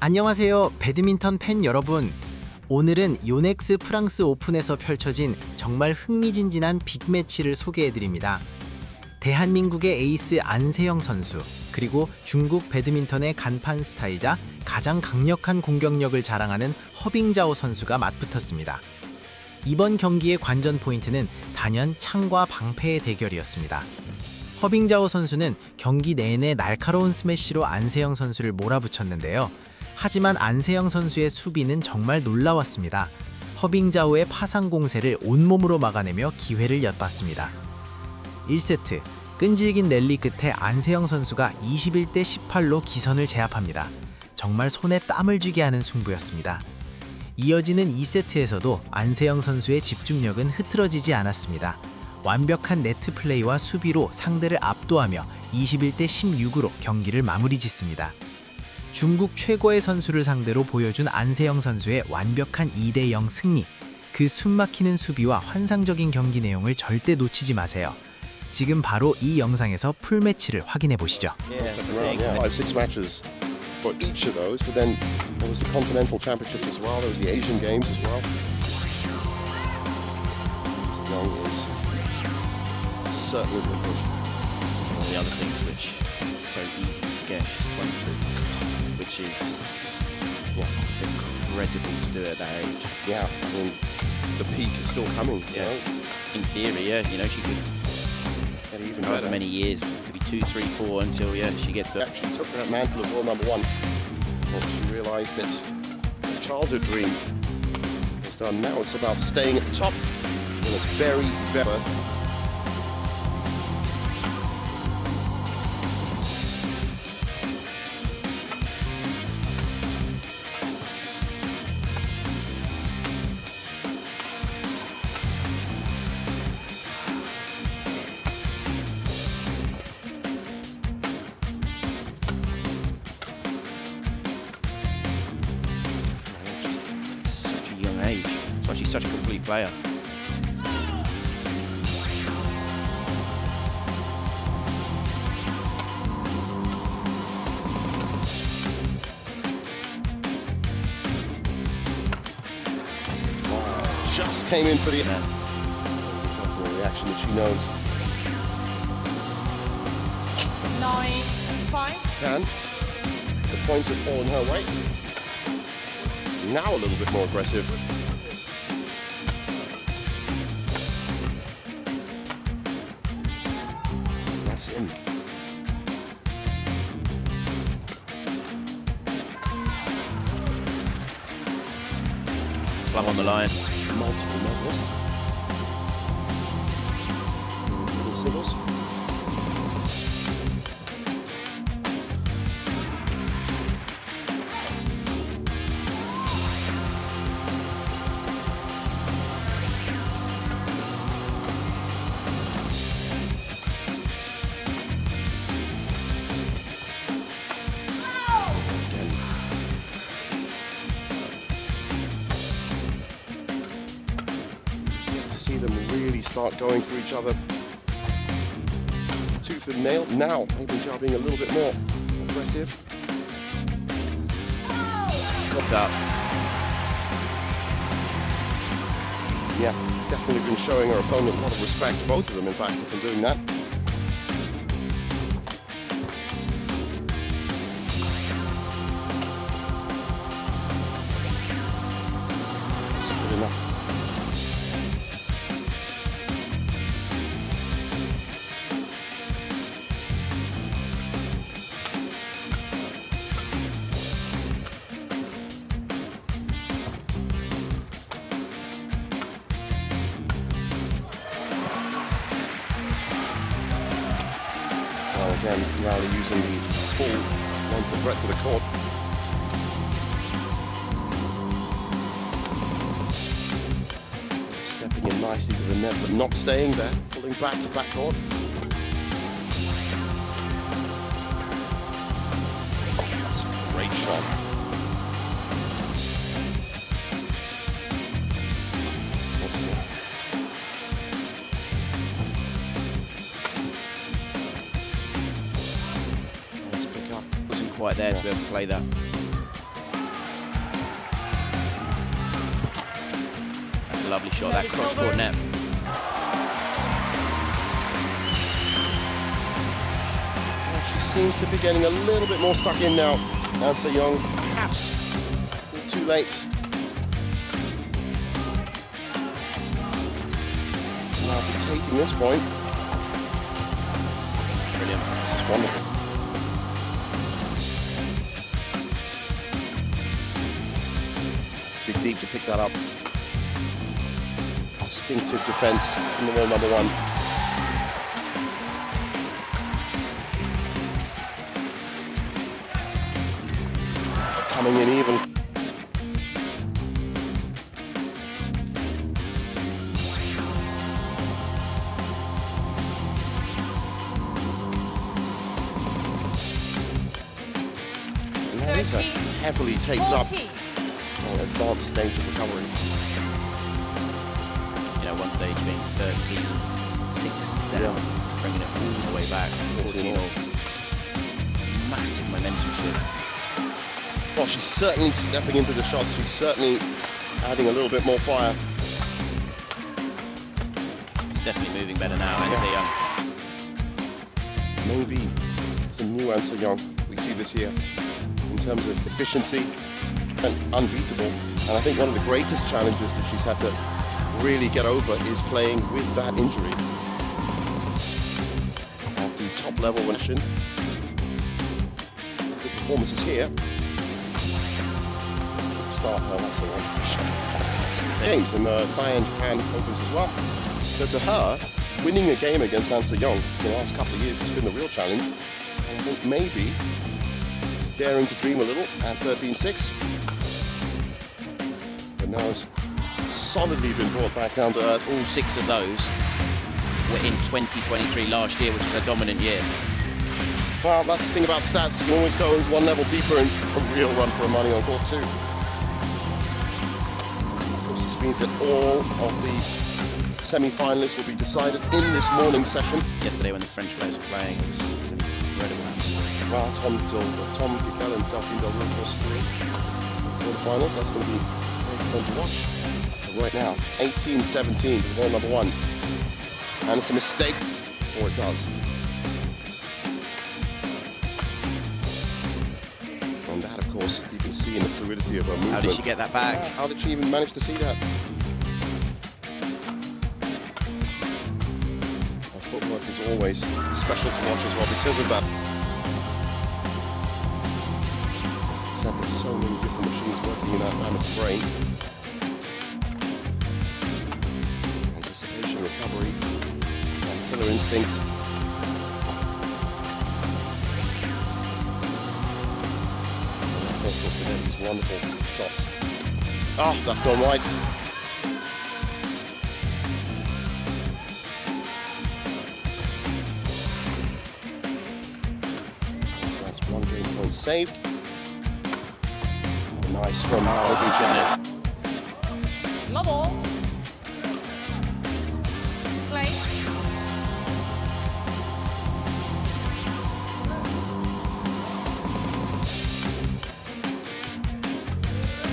안녕하세요, 배드민턴 팬 여러분. 오늘은 요넥스 프랑스 오픈에서 펼쳐진 정말 흥미진진한 빅매치를 소개해드립니다. 대한민국의 에이스 안세영 선수, 그리고 중국 배드민턴의 간판 스타이자 가장 강력한 공격력을 자랑하는 허빙자오 선수가 맞붙었습니다. 이번 경기의 관전 포인트는 단연 창과 방패의 대결이었습니다. 허빙자오 선수는 경기 내내 날카로운 스매시로 안세영 선수를 몰아붙였는데요. 하지만 안세영 선수의 수비는 정말 놀라웠습니다. 허빙자오의 파상 공세를 온몸으로 막아내며 기회를 엿봤습니다. 1세트, 끈질긴 랠리 끝에 안세영 선수가 21대 18로 기선을 제압합니다. 정말 손에 땀을 쥐게 하는 승부였습니다. 이어지는 2세트에서도 안세영 선수의 집중력은 흐트러지지 않았습니다. 완벽한 네트 플레이와 수비로 상대를 압도하며 21대 16으로 경기를 마무리 짓습니다. 중국 최고의 선수를 상대로 보여준 안세영 선수의 완벽한 2대0 승리. 그 숨막히는 수비와 환상적인 경기 내용을 절대 놓치지 마세요. 지금 바로 이 영상에서 풀매치를 확인해 보시죠. For each of those, but then there was the Continental Championships as well, there was the Asian Games as well. Young is certainly the push. One of the other things which is so easy to forget, she's 22, which is, it's incredible to do at that age. Yeah, I mean, the peak is still coming, you know? In theory, she could Get even however better. many years, it could be 2, 3, 4 until she gets to. She took that mantle of world number one. Well, she realised it's a childhood dream. It's done now. It's about staying at the top in a very, very first. Such a young age. That's why she's such a complete player. Just came in for the Yeah. reaction that she knows. 9-5. And the points have fallen her way. Now a little bit more aggressive. That's in. Club on the line. Multiple medalists. Singles. See them really start going for each other tooth and nail. Now Bing Jiao being a little bit more aggressive. It's got up. Yeah, definitely been showing her opponent a lot of respect. Both of them, in fact, have been doing that. That's good enough. Again, Rowley using the full length and breadth of the court. Stepping in nicely to the net, but not staying there. Pulling back to backcourt. Oh, that's a great shot. What's that? Quite there to be able to play that. That's a lovely shot. That cross-court net. She seems to be getting a little bit more stuck in now. An Se-young, perhaps too late. Now dictating this point. Brilliant. This is wonderful. Dig deep to pick that up. Instinctive defense in the world number one. Coming in even. And that is a heavily taped up advanced stage of recovery. You know, one stage being 13-6 down, bringing it all the way back to 14 all. Massive momentum shift. Well, she's certainly stepping into the shots. She's certainly adding a little bit more fire. Definitely moving better now, An Se-young. Maybe some new An Se-young we see this year in terms of efficiency and unbeatable. And I think one of the greatest challenges that she's had to really get over is playing with that injury. At the top level, when good performances here. Start her, that's the one. Games in the Thai and Japan Opens as well. So to her, winning a game against An Se-young in the last couple of years has been the real challenge. And I think maybe she's daring to dream a little at 13-6. But now it's solidly been brought back down to earth. All 6 of those were in 2023 last year, which was a dominant year. Well, that's the thing about stats. You can always go one level deeper and a real run for money on court too. Of course, this means that all of the semi-finalists will be decided in this morning session. Yesterday when the French players were playing, it was incredible. Well, Tom Gikel and Delphine Delvaux was 3 quarterfinals. That's going to be very fun to watch. But right now, 18-17 for world number 1. And it's a mistake before it does. And that, of course, you can see in the fluidity of her movement. How did she get that back? How did she even manage to see that? Her footwork is always special to watch as well because of that. There's so many different machines working in that mammoth brain. Anticipation, recovery, and killer instincts. And of course, we get these wonderful shots. Oh, that's gone wide. So that's 1 game point saved. Nice from Bing Jiao. Global. Play.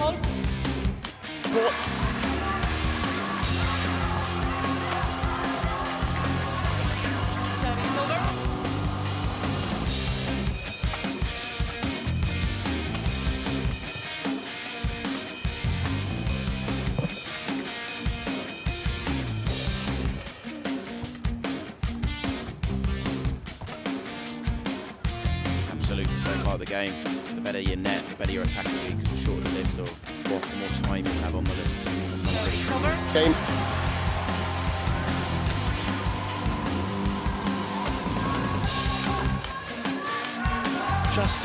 Hold. Service over. Absolutely fair part of the game. The better your net, the better your attack will be, because the shorter the lift, or the more time you have on the lift. Service over. Game. Just.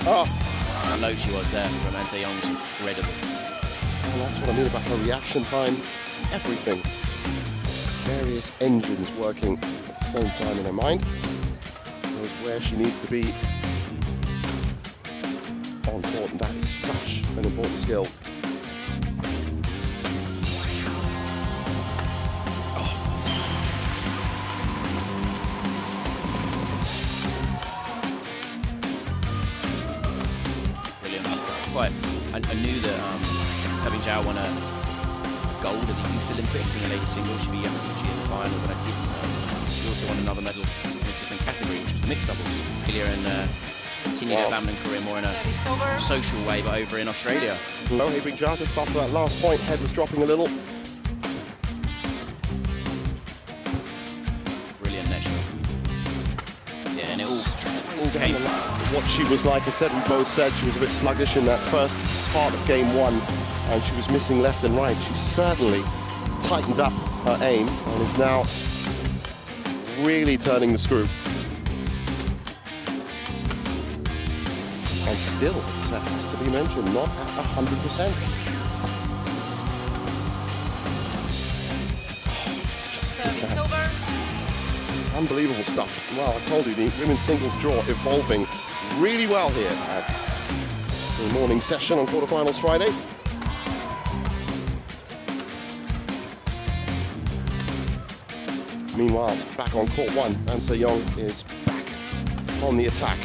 Oh. How low she was there from An Se-young was incredible. And that's what I mean about her reaction time. Everything. Various engines working at the same time in her mind. Knows where she needs to be on court, and that is such an important skill. quite. I knew that Bing Jiao won a gold at the Youth Olympics in the ladies singles. She'd be Yamaguchi in the final, but I didn't know she also won another medal in a different category, which was the mixed doubles. Earlier and continued her badminton career more in a Service over. social way, but over in Australia. No, Bing Jiao just after that last point, head was dropping a little. Brilliant net shot. Yeah, and it all came. What she was like, I said, we both said she was a bit sluggish in that first part of game one, and she was missing left and right. She certainly tightened up her aim and is now really turning the screw. And still, that has to be mentioned, not at 100%. Just Service over. unbelievable stuff. Well, I told you, the women's singles draw evolving really well here at the morning session on quarterfinals Friday. Meanwhile, back on court one, An Se-young is back on the attack.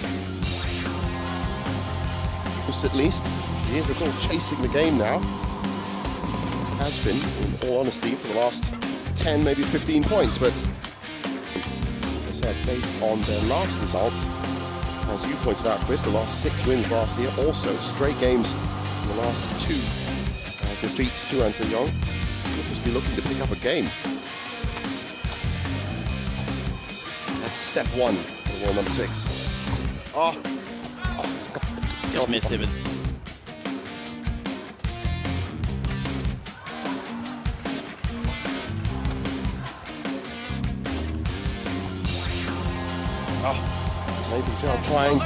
Just at least, he is of course chasing the game now. Has been, in all honesty, for the last 10, maybe 15 points, but as I said, based on their last results, as you pointed out, Chris, the last 6 wins last year, also straight games in the last 2 defeats to An Se-young. He'll just be looking to pick up a game. That's step one for wall number 6. Just missed it. Maybe trying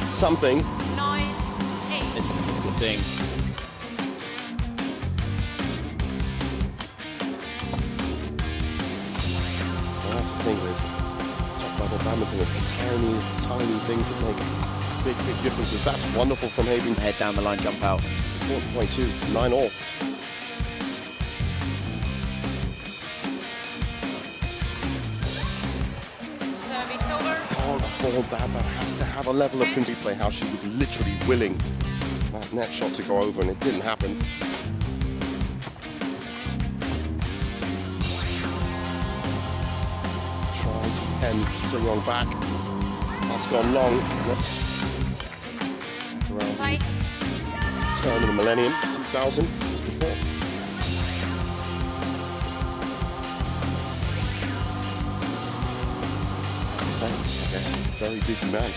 something. 9, 8. This is a difficult thing. Well, that's the thing with top level badminton, it's the tiny things that make big differences. That's wonderful from Having. Head down the line, jump out. 4.2, 9 all. Service over. Oh, the forward that has to have a level of replay, how she was literally willing that net shot to go over and it didn't happen. Trying to pen Se-young back. That's gone long. Around Play. the turn of the millennium, 2000, just before. I guess, very busy man.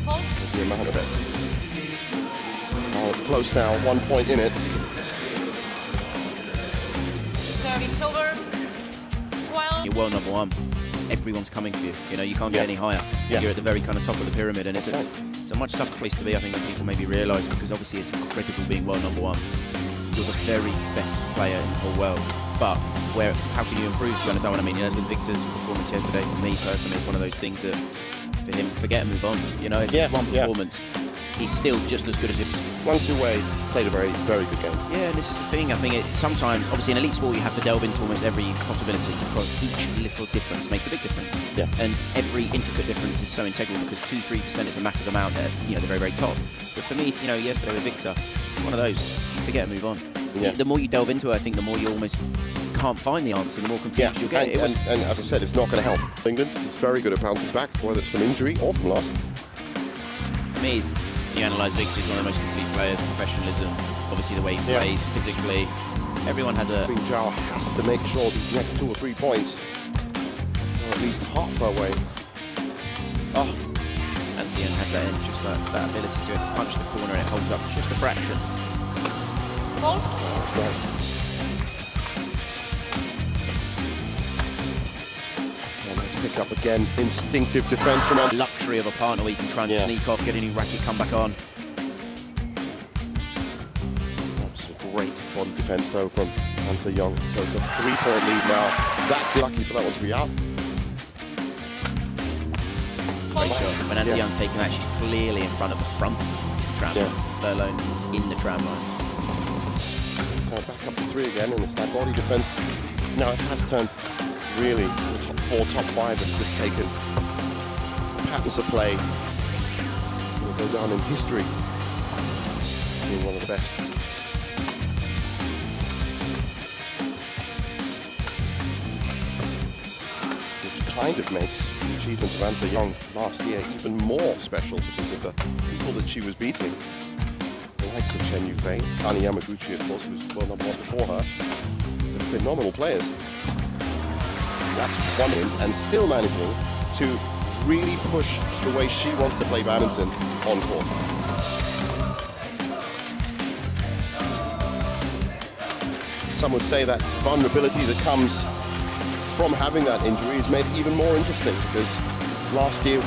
Hold. With the amount of it. Oh, it's close now, 1 point in it. Service over. 12. You're world number one. Everyone's coming for you. You know, you can't get Yeah. any higher. Yeah. You're at the very kind of top of the pyramid, and it's Right. a much tougher place to be, I think, than people maybe realise, because obviously it's incredible being world number one. You're the very best player in the whole world. But how can you improve, to be honest? What I mean, you know, with Victor's performance yesterday, for me personally, it's one of those things that, for him, forget and move on. You know, it's Yeah, just one yeah. performance. He's still just as good as his. Wang Su-wei played a very, very good game. Yeah, and this is the thing. I think sometimes, obviously, in elite sport, you have to delve into almost every possibility, because each little difference makes a big difference. Yeah. And every intricate difference is so integral, because 2-3% is a massive amount at the very, very top. But for me, yesterday with Victor, it's one of those. You forget and move on. Yeah. The more you delve into it, I think the more you almost can't find the answer, the more confused you'll get. And as I said, it's not going to help. England is very good at bouncing back, whether it's from injury or from loss. For me, you analyse Victor, he's one of the most complete players, professionalism, obviously the way he plays, physically. Everyone has a... Bing Jiao has to make sure these next 2 or 3 points are at least half her way. Oh, And Se-young has that that ability to punch the corner and it holds up just a fraction. Hold. that's nice. And let's pick up again. Instinctive defense from The luxury of a partner where you can try and sneak off, get a new racket, come back on. Some great body defense though from An Se-young. So it's a 3-point lead now. That's lucky for that one to be out. Great shot. When An Se-young's taking that, she's clearly in front of the front tram line, let alone in the tram lines. So back up to 3 again, and it's that body defense. Now it has turned really the top 4, top 5 have just taken patterns of play. Will go down in history. being one of the best. Which kind of makes the achievements of An Se-young last year even more special because of the people that she was beating. The likes of Chen Yufei, Kani Yamaguchi, of course, who was world number one before her. Some phenomenal players. That's one win, and still managing to really push the way she wants to play badminton on court. Some would say that vulnerability that comes from having that injury is made even more interesting because last year